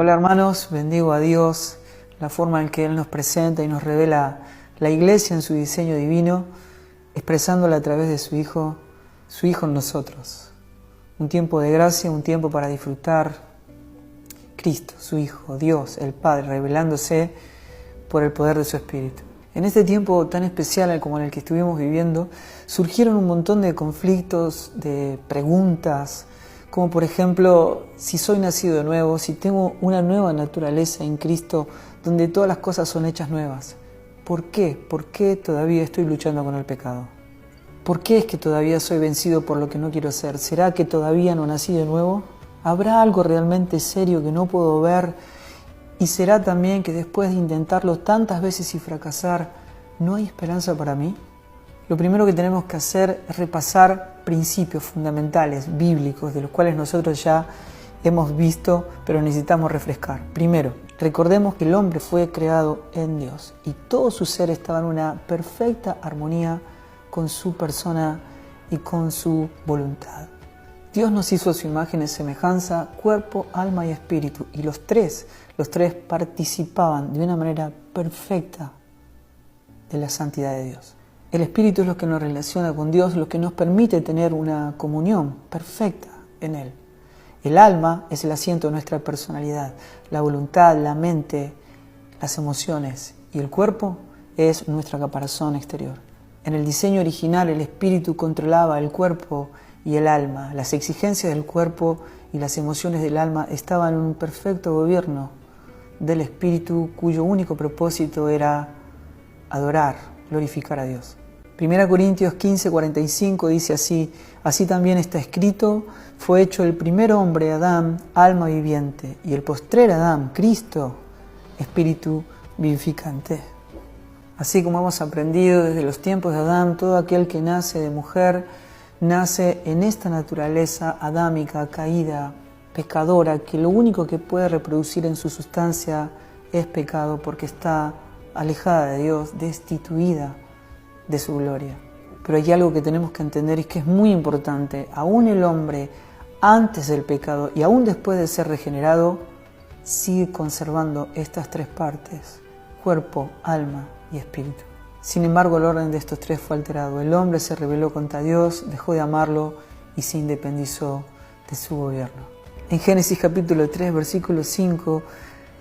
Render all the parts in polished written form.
Hola hermanos, bendigo a Dios, la forma en que Él nos presenta y nos revela la iglesia en su diseño divino, expresándola a través de su Hijo en nosotros. Un tiempo de gracia, un tiempo para disfrutar Cristo, su Hijo, Dios, el Padre, revelándose por el poder de su Espíritu. En este tiempo tan especial como en el que estuvimos viviendo, surgieron un montón de conflictos, de preguntas, como por ejemplo, si soy nacido de nuevo, si tengo una nueva naturaleza en Cristo, donde todas las cosas son hechas nuevas. ¿Por qué? ¿Por qué todavía estoy luchando con el pecado? ¿Por qué es que todavía soy vencido por lo que no quiero ser? ¿Será que todavía no nací de nuevo? ¿Habrá algo realmente serio que no puedo ver? ¿Y será también que después de intentarlo tantas veces y fracasar, no hay esperanza para mí? Lo primero que tenemos que hacer es repasar principios fundamentales, bíblicos, de los cuales nosotros ya hemos visto, pero necesitamos refrescar. Primero, recordemos que el hombre fue creado en Dios y todo su ser estaba en una perfecta armonía con su persona y con su voluntad. Dios nos hizo a su imagen y semejanza, cuerpo, alma y espíritu, y los tres participaban de una manera perfecta de la santidad de Dios. El Espíritu es lo que nos relaciona con Dios, lo que nos permite tener una comunión perfecta en Él. El alma es el asiento de nuestra personalidad, la voluntad, la mente, las emociones, y el cuerpo es nuestra caparazón exterior. En el diseño original, el Espíritu controlaba el cuerpo y el alma. Las exigencias del cuerpo y las emociones del alma estaban en un perfecto gobierno del Espíritu, cuyo único propósito era adorar, glorificar a Dios. 1 Corintios 15:45 dice así: así también está escrito, fue hecho el primer hombre, Adán, alma viviente, y el postrer Adán, Cristo, espíritu vivificante. Así como hemos aprendido desde los tiempos de Adán, todo aquel que nace de mujer, nace en esta naturaleza adámica, caída, pecadora, que lo único que puede reproducir en su sustancia es pecado, porque está alejada de Dios, destituida de su gloria. Pero hay algo que tenemos que entender y que es muy importante. Aún el hombre, antes del pecado y aún después de ser regenerado, sigue conservando estas tres partes: cuerpo, alma y espíritu. Sin embargo, el orden de estos tres fue alterado. El hombre se rebeló contra Dios, dejó de amarlo y se independizó de su gobierno. En Génesis capítulo 3, versículo 5,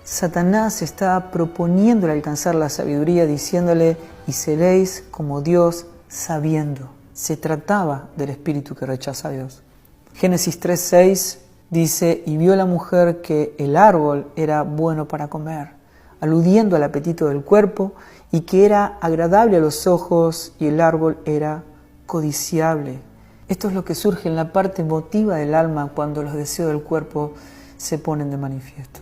Satanás está proponiéndole alcanzar la sabiduría, diciéndole: y seréis como Dios sabiendo. Se trataba del espíritu que rechaza a Dios. Génesis 3:6 dice: y vio la mujer que el árbol era bueno para comer, aludiendo al apetito del cuerpo, y que era agradable a los ojos, y el árbol era codiciable. Esto es lo que surge en la parte emotiva del alma cuando los deseos del cuerpo se ponen de manifiesto.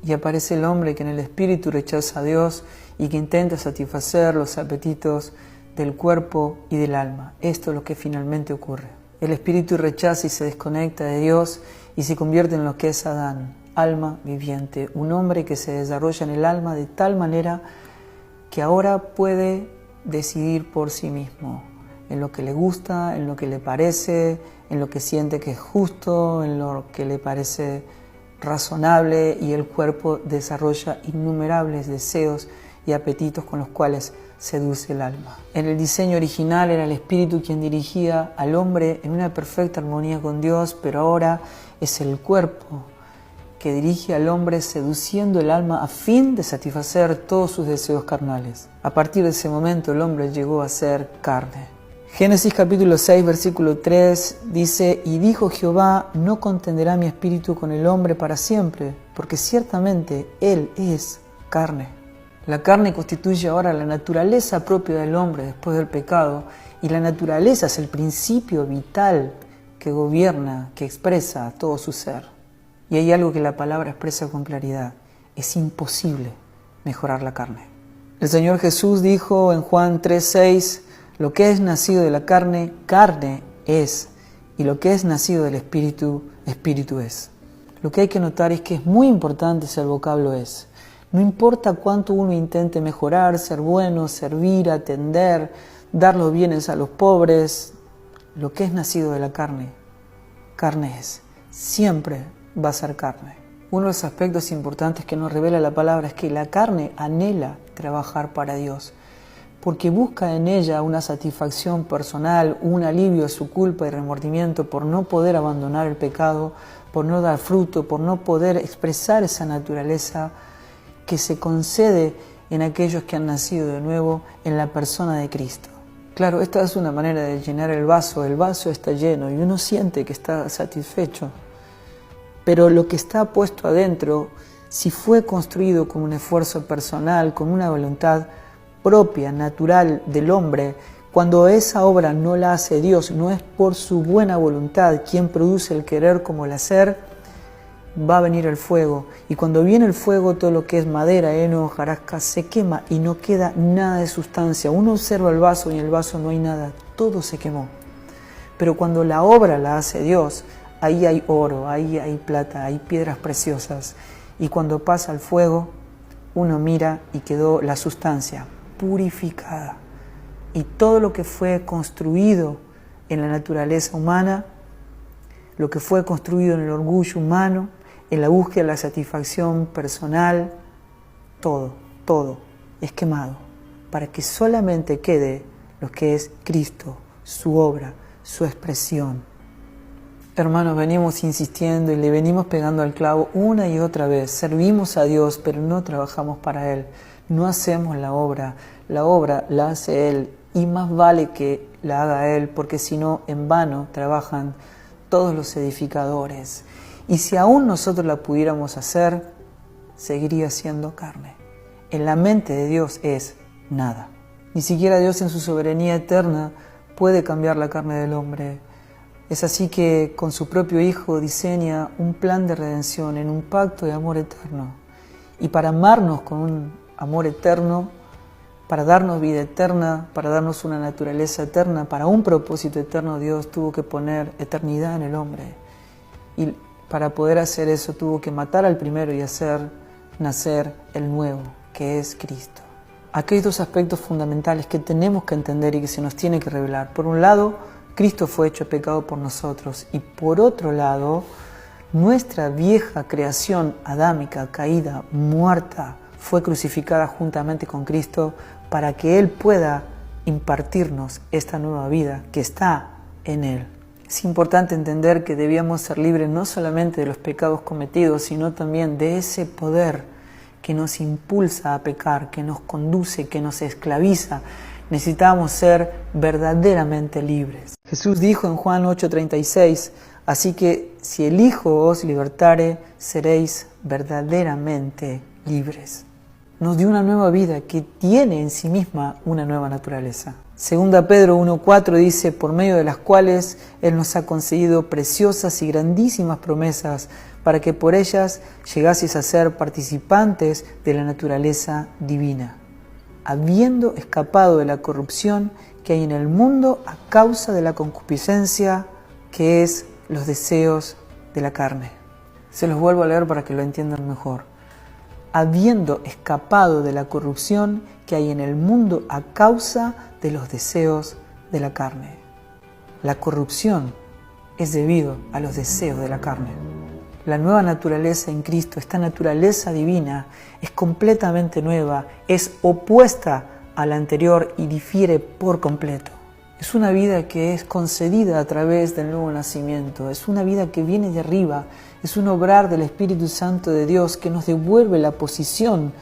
Y aparece el hombre que en el espíritu rechaza a Dios y que intenta satisfacer los apetitos del cuerpo y del alma. Esto es lo que finalmente ocurre. El espíritu rechaza y se desconecta de Dios y se convierte en lo que es Adán, alma viviente, un hombre que se desarrolla en el alma de tal manera que ahora puede decidir por sí mismo, en lo que le gusta, en lo que le parece, en lo que siente que es justo, en lo que le parece razonable, y el cuerpo desarrolla innumerables deseos y apetitos con los cuales seduce el alma. En el diseño original era el espíritu quien dirigía al hombre en una perfecta armonía con Dios, pero ahora es el cuerpo que dirige al hombre seduciendo el alma a fin de satisfacer todos sus deseos carnales. A partir de ese momento el hombre llegó a ser carne. Génesis capítulo 6, versículo 3 dice: y dijo Jehová, no contenderá mi espíritu con el hombre para siempre, porque ciertamente él es carne. La carne constituye ahora la naturaleza propia del hombre después del pecado, y la naturaleza es el principio vital que gobierna, que expresa todo su ser. Y hay algo que la palabra expresa con claridad: es imposible mejorar la carne. El Señor Jesús dijo en Juan 3:6: lo que es nacido de la carne, carne es, y lo que es nacido del espíritu, espíritu es. Lo que hay que notar es que es muy importante ese vocablo es. No importa cuánto uno intente mejorar, ser bueno, servir, atender, dar los bienes a los pobres, lo que es nacido de la carne, carne es. Siempre va a ser carne. Uno de los aspectos importantes que nos revela la palabra es que la carne anhela trabajar para Dios, porque busca en ella una satisfacción personal, un alivio a su culpa y remordimiento por no poder abandonar el pecado, por no dar fruto, por no poder expresar esa naturaleza que se concede en aquellos que han nacido de nuevo en la persona de Cristo. Claro, esta es una manera de llenar el vaso está lleno y uno siente que está satisfecho, pero lo que está puesto adentro, si fue construido con un esfuerzo personal, con una voluntad propia, natural del hombre, cuando esa obra no la hace Dios, no es por su buena voluntad quien produce el querer como el hacer, va a venir el fuego. Y cuando viene el fuego, todo lo que es madera, heno, hojarasca, se quema y no queda nada de sustancia. Uno observa el vaso y en el vaso no hay nada, todo se quemó. Pero cuando la obra la hace Dios, ahí hay oro, ahí hay plata, hay piedras preciosas. Y cuando pasa el fuego, uno mira y quedó la sustancia purificada. Y todo lo que fue construido en la naturaleza humana, lo que fue construido en el orgullo humano, en la búsqueda de la satisfacción personal, todo es quemado para que solamente quede lo que es Cristo, su obra, su expresión. Hermanos, venimos insistiendo y le venimos pegando al clavo una y otra vez. Servimos a Dios, pero no trabajamos para Él. No hacemos la obra la hace Él y más vale que la haga Él, porque si no, en vano trabajan todos los edificadores. Y si aún nosotros la pudiéramos hacer, seguiría siendo carne. En la mente de Dios es nada. Ni siquiera Dios en su soberanía eterna puede cambiar la carne del hombre. Es así que con su propio Hijo diseña un plan de redención en un pacto de amor eterno. Y para amarnos con un amor eterno, para darnos vida eterna, para darnos una naturaleza eterna, para un propósito eterno, Dios tuvo que poner eternidad en el hombre. Y para poder hacer eso tuvo que matar al primero y hacer nacer el nuevo, que es Cristo. Aquí hay dos aspectos fundamentales que tenemos que entender y que se nos tiene que revelar. Por un lado, Cristo fue hecho pecado por nosotros y por otro lado, nuestra vieja creación adámica, caída, muerta, fue crucificada juntamente con Cristo para que Él pueda impartirnos esta nueva vida que está en Él. Es importante entender que debíamos ser libres no solamente de los pecados cometidos, sino también de ese poder que nos impulsa a pecar, que nos conduce, que nos esclaviza. Necesitamos ser verdaderamente libres. Jesús dijo en Juan 8:36, así que si el Hijo os libertare, seréis verdaderamente libres. Nos dio una nueva vida que tiene en sí misma una nueva naturaleza. Segunda Pedro 1:4 dice, por medio de las cuales Él nos ha concedido preciosas y grandísimas promesas, para que por ellas llegaseis a ser participantes de la naturaleza divina, habiendo escapado de la corrupción que hay en el mundo a causa de la concupiscencia, que es los deseos de la carne. Se los vuelvo a leer para que lo entiendan mejor. Habiendo escapado de la corrupción que hay en el mundo a causa de los deseos de la carne. La corrupción es debido a los deseos de la carne. La nueva naturaleza en Cristo, esta naturaleza divina, es completamente nueva, es opuesta a la anterior y difiere por completo. Es una vida que es concedida a través del nuevo nacimiento, es una vida que viene de arriba, es un obrar del Espíritu Santo de Dios que nos devuelve la posición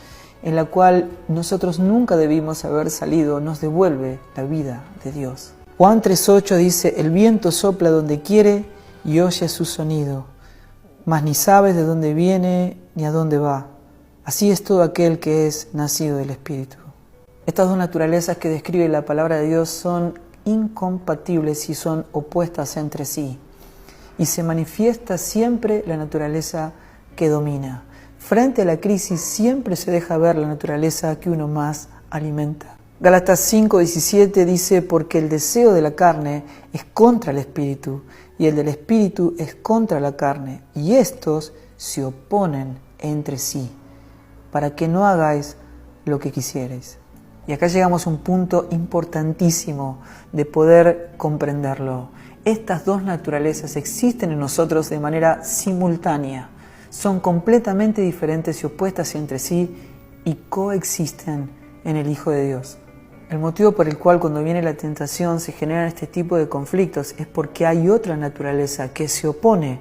en la cual nosotros nunca debimos haber salido, nos devuelve la vida de Dios. Juan 3:8 dice, el viento sopla donde quiere y oye su sonido, mas ni sabes de dónde viene ni a dónde va. Así es todo aquel que es nacido del Espíritu. Estas dos naturalezas que describe la palabra de Dios son incompatibles y son opuestas entre sí. Y se manifiesta siempre la naturaleza que domina. Frente a la crisis siempre se deja ver la naturaleza que uno más alimenta. Gálatas 5:17 dice, porque el deseo de la carne es contra el espíritu, y el del espíritu es contra la carne, y estos se oponen entre sí, para que no hagáis lo que quisierais. Y acá llegamos a un punto importantísimo de poder comprenderlo. Estas dos naturalezas existen en nosotros de manera simultánea. son completamente diferentes y opuestas entre sí y coexisten en el Hijo de Dios. El motivo por el cual cuando viene la tentación se generan este tipo de conflictos es porque hay otra naturaleza que se opone.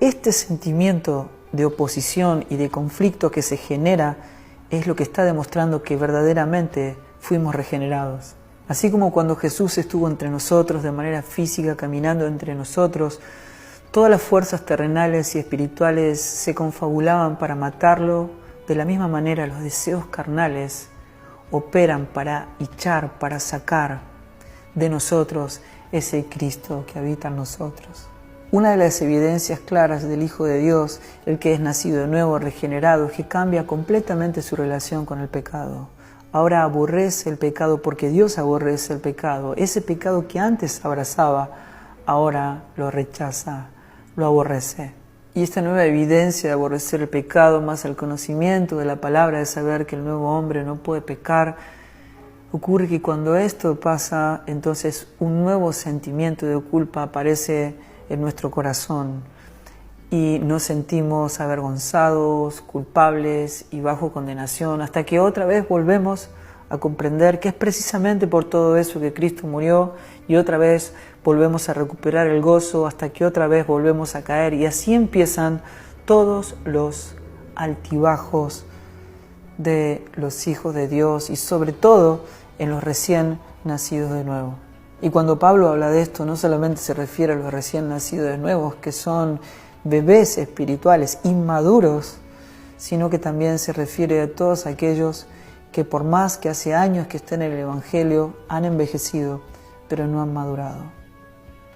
Este sentimiento de oposición y de conflicto que se genera es lo que está demostrando que verdaderamente fuimos regenerados. Así como cuando Jesús estuvo entre nosotros de manera física, caminando entre nosotros, todas las fuerzas terrenales y espirituales se confabulaban para matarlo, de la misma manera los deseos carnales operan para echar, para sacar de nosotros ese Cristo que habita en nosotros. Una de las evidencias claras del Hijo de Dios, el que es nacido de nuevo, regenerado, es que cambia completamente su relación con el pecado. Ahora aborrece el pecado porque Dios aborrece el pecado. Ese pecado que antes abrazaba, ahora lo rechaza, lo aborrece. Y esta nueva evidencia de aborrecer el pecado, más el conocimiento de la palabra, de saber que el nuevo hombre no puede pecar, ocurre que cuando esto pasa, entonces un nuevo sentimiento de culpa aparece en nuestro corazón y nos sentimos avergonzados, culpables y bajo condenación, hasta que otra vez volvemos a comprender que es precisamente por todo eso que Cristo murió, y otra vez volvemos a recuperar el gozo hasta que otra vez volvemos a caer, y así empiezan todos los altibajos de los hijos de Dios y sobre todo en los recién nacidos de nuevo. Y cuando Pablo habla de esto, no solamente se refiere a los recién nacidos de nuevo, que son bebés espirituales inmaduros, sino que también se refiere a todos aquellos que por más que hace años que estén en el Evangelio, han envejecido, pero no han madurado.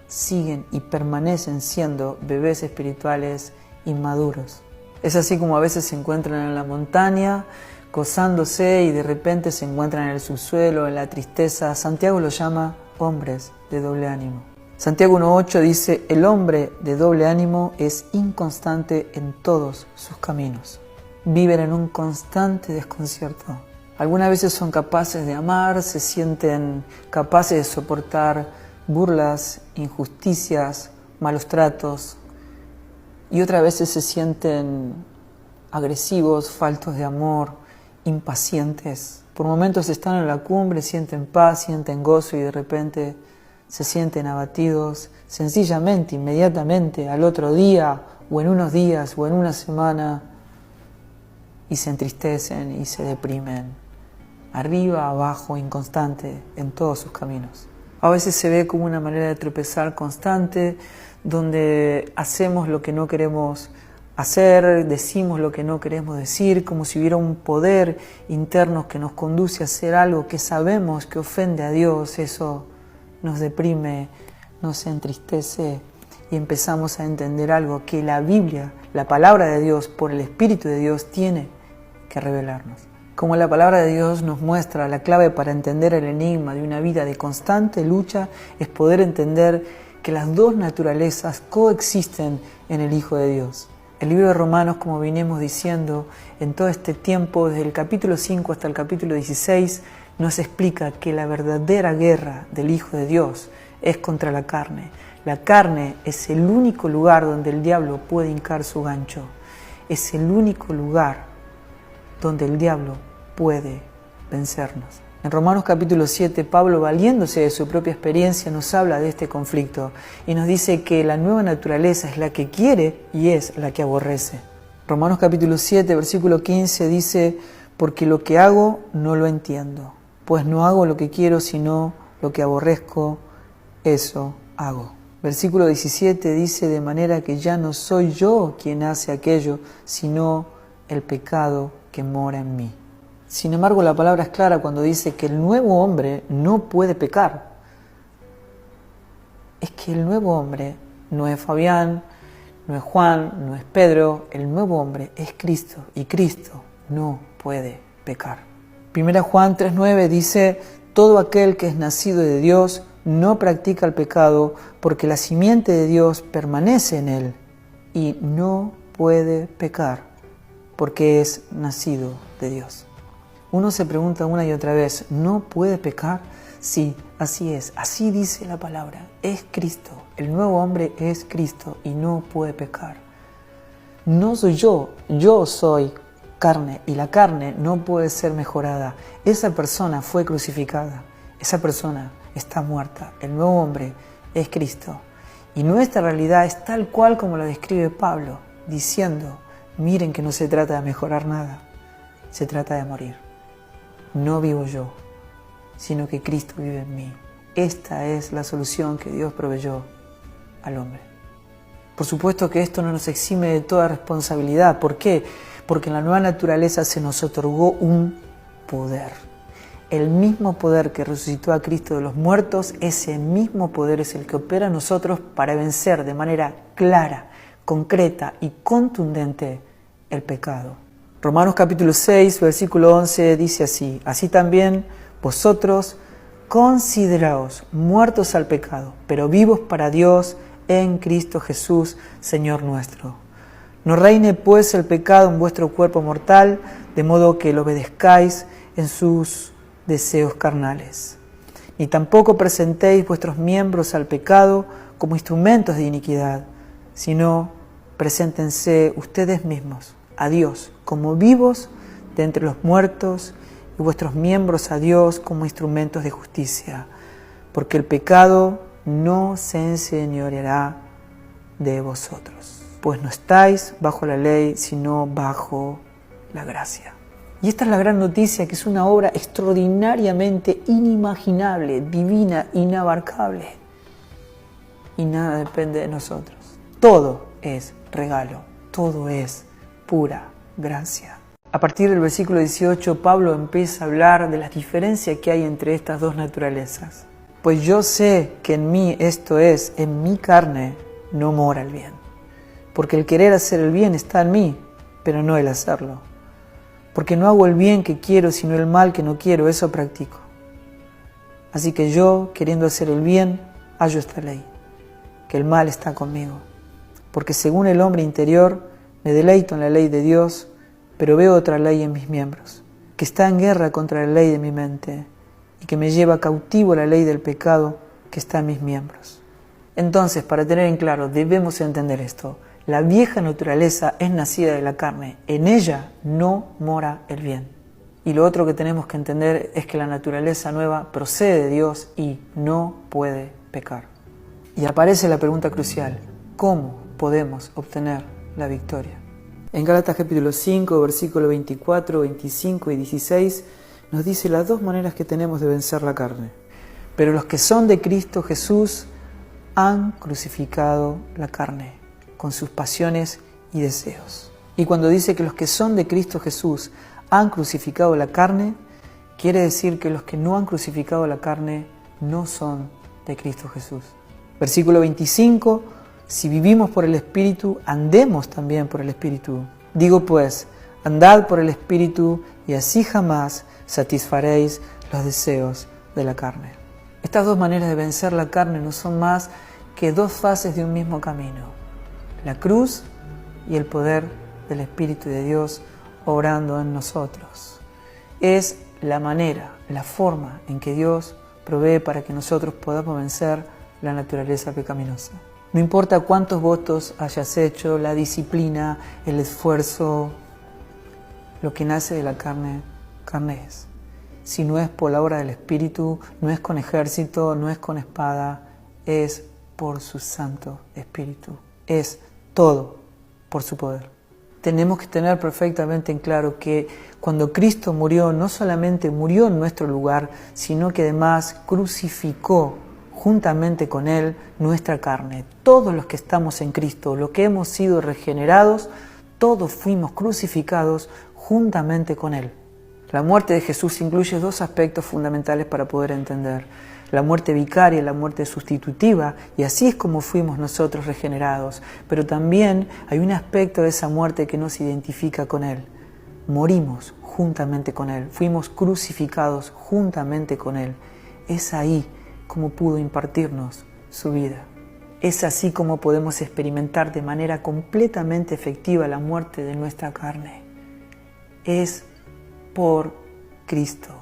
Siguen y permanecen siendo bebés espirituales inmaduros. Es así como a veces se encuentran en la montaña, gozándose, y de repente se encuentran en el subsuelo, en la tristeza. Santiago los llama hombres de doble ánimo. Santiago 1:8 dice: el hombre de doble ánimo es inconstante en todos sus caminos. Viven en un constante desconcierto. Algunas veces son capaces de amar, se sienten capaces de soportar burlas, injusticias, malos tratos, y otras veces se sienten agresivos, faltos de amor, impacientes. Por momentos están en la cumbre, sienten paz, sienten gozo, y de repente se sienten abatidos, sencillamente, inmediatamente, al otro día, o en unos días, o en una semana, y se entristecen y se deprimen. Arriba, abajo, inconstante en todos sus caminos. A veces se ve como una manera de tropezar constante, donde hacemos lo que no queremos hacer, decimos lo que no queremos decir, como si hubiera un poder interno que nos conduce a hacer algo que sabemos que ofende a Dios. Eso nos deprime, nos entristece, y empezamos a entender algo que la Biblia, la palabra de Dios, por el Espíritu de Dios, tiene que revelarnos. Como la palabra de Dios nos muestra, la clave para entender el enigma de una vida de constante lucha es poder entender que las dos naturalezas coexisten en el Hijo de Dios. El libro de Romanos, como venimos diciendo, en todo este tiempo, desde el capítulo 5 hasta el capítulo 16, nos explica que la verdadera guerra del Hijo de Dios es contra la carne. La carne es el único lugar donde el diablo puede hincar su gancho. Es el único lugar donde el diablo puede vencernos. En Romanos capítulo 7, Pablo, valiéndose de su propia experiencia, nos habla de este conflicto y nos dice que la nueva naturaleza es la que quiere y es la que aborrece. Romanos capítulo 7, versículo 15 dice: porque lo que hago no lo entiendo, pues no hago lo que quiero, sino lo que aborrezco, eso hago. Versículo 17 dice: de manera que ya no soy yo quien hace aquello, sino el pecado que mora en mí. Sin embargo, la palabra es clara cuando dice que el nuevo hombre no puede pecar. Es que el nuevo hombre no es Fabián, no es Juan, no es Pedro. El nuevo hombre es Cristo, y Cristo no puede pecar. 1 Juan 3:9 dice: todo aquel que es nacido de Dios no practica el pecado, porque la simiente de Dios permanece en él y no puede pecar, porque es nacido de Dios. Uno se pregunta una y otra vez: ¿no puede pecar? Sí, así es, así dice la palabra. Es Cristo, el nuevo hombre es Cristo y no puede pecar. No soy yo soy carne y la carne no puede ser mejorada. Esa persona fue crucificada, esa persona está muerta. El nuevo hombre es Cristo. Y nuestra realidad es tal cual como la describe Pablo, diciendo, miren que no se trata de mejorar nada, se trata de morir. No vivo yo, sino que Cristo vive en mí. Esta es la solución que Dios proveyó al hombre. Por supuesto que esto no nos exime de toda responsabilidad. ¿Por qué? Porque en la nueva naturaleza se nos otorgó un poder. El mismo poder que resucitó a Cristo de los muertos, ese mismo poder es el que opera en nosotros para vencer de manera clara, concreta y contundente el pecado. Romanos capítulo 6, versículo 11 dice así: así también vosotros consideraos muertos al pecado, pero vivos para Dios en Cristo Jesús, Señor nuestro. No reine pues el pecado en vuestro cuerpo mortal, de modo que lo obedezcáis en sus deseos carnales. Ni tampoco presentéis vuestros miembros al pecado como instrumentos de iniquidad, sino preséntense ustedes mismos a Dios como vivos de entre los muertos y vuestros miembros a Dios como instrumentos de justicia, porque el pecado no se enseñoreará de vosotros, pues no estáis bajo la ley, sino bajo la gracia. Y esta es la gran noticia, que es una obra extraordinariamente inimaginable, divina, inabarcable. Y nada depende de nosotros. Todo es regalo, todo es pura gracia. A partir del versículo 18, Pablo empieza a hablar de las diferencias que hay entre estas dos naturalezas. Pues yo sé que en mí, esto es, en mi carne, no mora el bien. Porque el querer hacer el bien está en mí, pero no el hacerlo. Porque no hago el bien que quiero, sino el mal que no quiero, eso practico. Así que yo, queriendo hacer el bien, hallo esta ley, que el mal está conmigo. Porque según el hombre interior, me deleito en la ley de Dios, pero veo otra ley en mis miembros, que está en guerra contra la ley de mi mente, y que me lleva cautivo la ley del pecado que está en mis miembros. Entonces, para tener en claro, debemos entender esto. La vieja naturaleza es nacida de la carne, en ella no mora el bien. Y lo otro que tenemos que entender es que la naturaleza nueva procede de Dios y no puede pecar. Y aparece la pregunta crucial: ¿cómo podemos obtener la victoria? En Gálatas capítulo 5, versículo 24, 25 y 16 nos dice las dos maneras que tenemos de vencer la carne. Pero los que son de Cristo Jesús han crucificado la carne con sus pasiones y deseos. Y cuando dice que los que son de Cristo Jesús han crucificado la carne, quiere decir que los que no han crucificado la carne no son de Cristo Jesús. Versículo 25, si vivimos por el Espíritu, andemos también por el Espíritu. Digo pues, andad por el Espíritu y así jamás satisfaréis los deseos de la carne. Estas dos maneras de vencer la carne no son más que dos fases de un mismo camino: la cruz y el poder del Espíritu de Dios obrando en nosotros. Es la manera, la forma en que Dios provee para que nosotros podamos vencer la naturaleza pecaminosa. No importa cuántos votos hayas hecho, la disciplina, el esfuerzo, lo que nace de la carne, carne es. Si no es por la obra del Espíritu, no es con ejército, no es con espada, es por su Santo Espíritu. Es todo por su poder. Tenemos que tener perfectamente en claro que cuando Cristo murió, no solamente murió en nuestro lugar, sino que además crucificó juntamente con Él nuestra carne. Todos los que estamos en Cristo, los que hemos sido regenerados, todos fuimos crucificados juntamente con Él. La muerte de Jesús incluye dos aspectos fundamentales para poder entender: la muerte vicaria, la muerte sustitutiva, y así es como fuimos nosotros regenerados. Pero también hay un aspecto de esa muerte que nos identifica con Él. Morimos juntamente con Él, fuimos crucificados juntamente con Él. Es ahí como pudo impartirnos su vida. Es así como podemos experimentar de manera completamente efectiva la muerte de nuestra carne. Es por Cristo,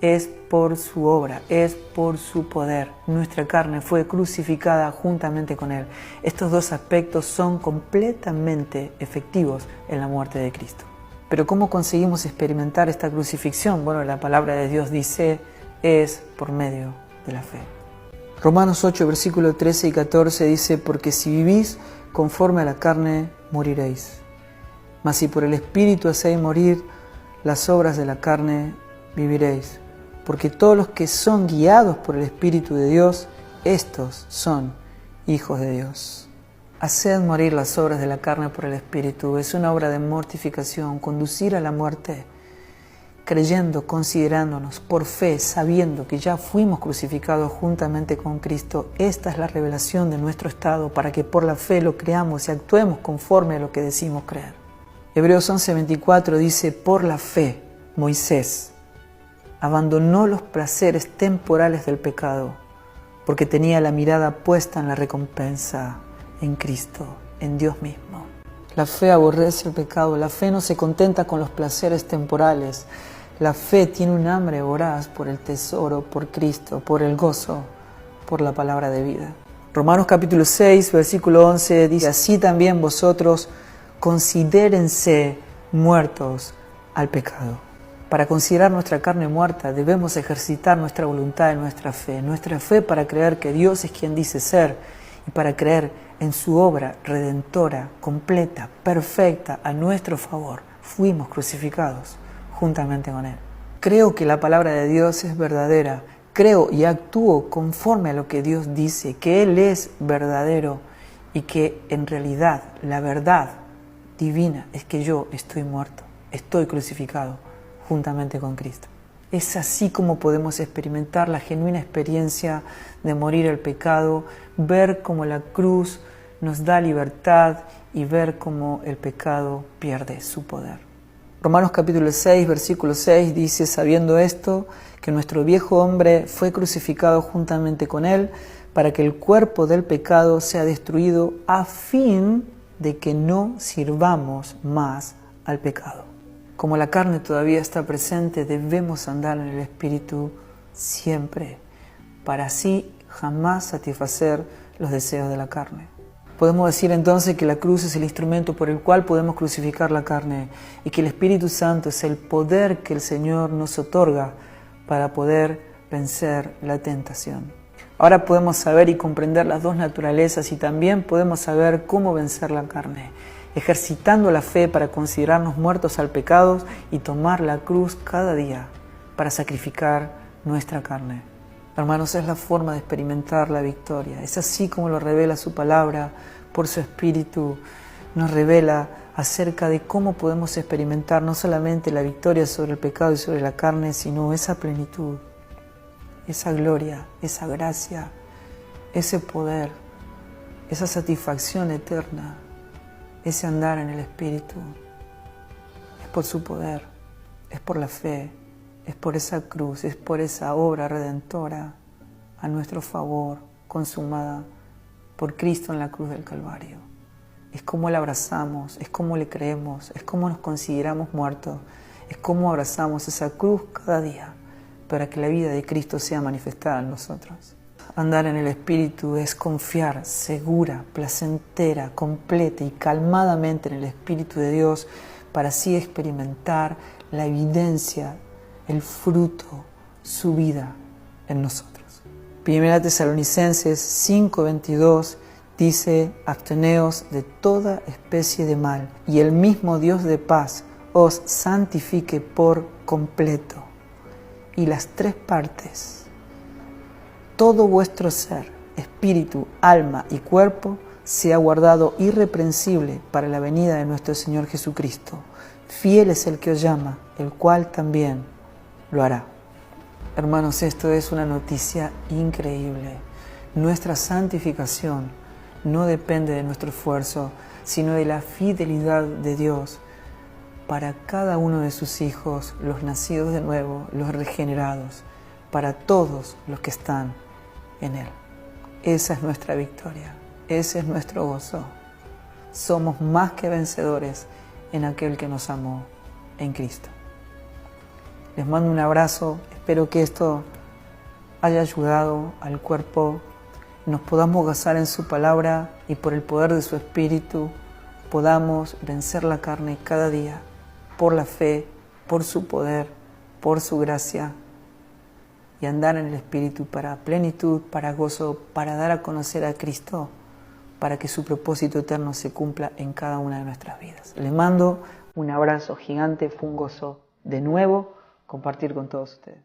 es por su obra, es por su poder. Nuestra carne fue crucificada juntamente con Él. Estos dos aspectos son completamente efectivos en la muerte de Cristo. Pero ¿cómo conseguimos experimentar esta crucifixión? Bueno, la palabra de Dios dice, es por medio de la fe. Romanos 8, versículos 13 y 14 dice, porque si vivís conforme a la carne, moriréis. Mas si por el Espíritu hacéis morir las obras de la carne, viviréis. Porque todos los que son guiados por el Espíritu de Dios, estos son hijos de Dios. Hacer morir las obras de la carne por el Espíritu es una obra de mortificación, conducir a la muerte, creyendo, considerándonos por fe, sabiendo que ya fuimos crucificados juntamente con Cristo. Esta es la revelación de nuestro estado para que por la fe lo creamos y actuemos conforme a lo que decimos creer. Hebreos 11:24 dice, por la fe, Moisés abandonó los placeres temporales del pecado, porque tenía la mirada puesta en la recompensa, en Cristo, en Dios mismo. La fe aborrece el pecado, la fe no se contenta con los placeres temporales, la fe tiene un hambre voraz por el tesoro, por Cristo, por el gozo, por la palabra de vida. Romanos capítulo 6, versículo 11 dice, así también vosotros considérense muertos al pecado. Para considerar nuestra carne muerta debemos ejercitar nuestra voluntad y nuestra fe para creer que Dios es quien dice ser y para creer en su obra redentora, completa, perfecta, a nuestro favor. Fuimos crucificados juntamente con Él. Creo que la palabra de Dios es verdadera, creo y actúo conforme a lo que Dios dice, que Él es verdadero y que en realidad la verdad divina es que yo estoy muerto, estoy crucificado juntamente con Cristo. Es así como podemos experimentar la genuina experiencia de morir al pecado, ver cómo la cruz nos da libertad y ver cómo el pecado pierde su poder. Romanos capítulo 6, versículo 6 dice, sabiendo esto, que nuestro viejo hombre fue crucificado juntamente con él, para que el cuerpo del pecado sea destruido a fin de que no sirvamos más al pecado. Como la carne todavía está presente, debemos andar en el Espíritu siempre, para así jamás satisfacer los deseos de la carne. Podemos decir entonces que la cruz es el instrumento por el cual podemos crucificar la carne y que el Espíritu Santo es el poder que el Señor nos otorga para poder vencer la tentación. Ahora podemos saber y comprender las dos naturalezas y también podemos saber cómo vencer la carne, ejercitando la fe para considerarnos muertos al pecado y tomar la cruz cada día para sacrificar nuestra carne. Hermanos, es la forma de experimentar la victoria. Es así como lo revela su palabra, por su Espíritu. Nos revela acerca de cómo podemos experimentar no solamente la victoria sobre el pecado y sobre la carne, sino esa plenitud, esa gloria, esa gracia, ese poder, esa satisfacción eterna, ese andar en el Espíritu. Es por su poder, es por la fe, es por esa cruz, es por esa obra redentora a nuestro favor, consumada por Cristo en la cruz del Calvario. Es como le abrazamos, es como le creemos, es como nos consideramos muertos, es como abrazamos esa cruz cada día para que la vida de Cristo sea manifestada en nosotros. Andar en el Espíritu es confiar segura, placentera, completa y calmadamente en el Espíritu de Dios para así experimentar la evidencia, el fruto, su vida en nosotros. Primera Tesalonicenses 5:22 dice, absteneos de toda especie de mal, y el mismo Dios de paz os santifique por completo. Y las tres partes, todo vuestro ser, espíritu, alma y cuerpo, sea guardado irreprensible para la venida de nuestro Señor Jesucristo. Fiel es el que os llama, el cual también lo hará. Hermanos, esto es una noticia increíble. Nuestra santificación no depende de nuestro esfuerzo, sino de la fidelidad de Dios para cada uno de sus hijos, los nacidos de nuevo, los regenerados, para todos los que están en Él. Esa es nuestra victoria, ese es nuestro gozo. Somos más que vencedores en aquel que nos amó en Cristo. Les mando un abrazo, espero que esto haya ayudado al cuerpo, nos podamos gozar en su palabra y por el poder de su Espíritu podamos vencer la carne cada día por la fe, por su poder, por su gracia y andar en el Espíritu para plenitud, para gozo, para dar a conocer a Cristo, para que su propósito eterno se cumpla en cada una de nuestras vidas. Les mando un abrazo gigante, fue un gozo de nuevo compartir con todos ustedes.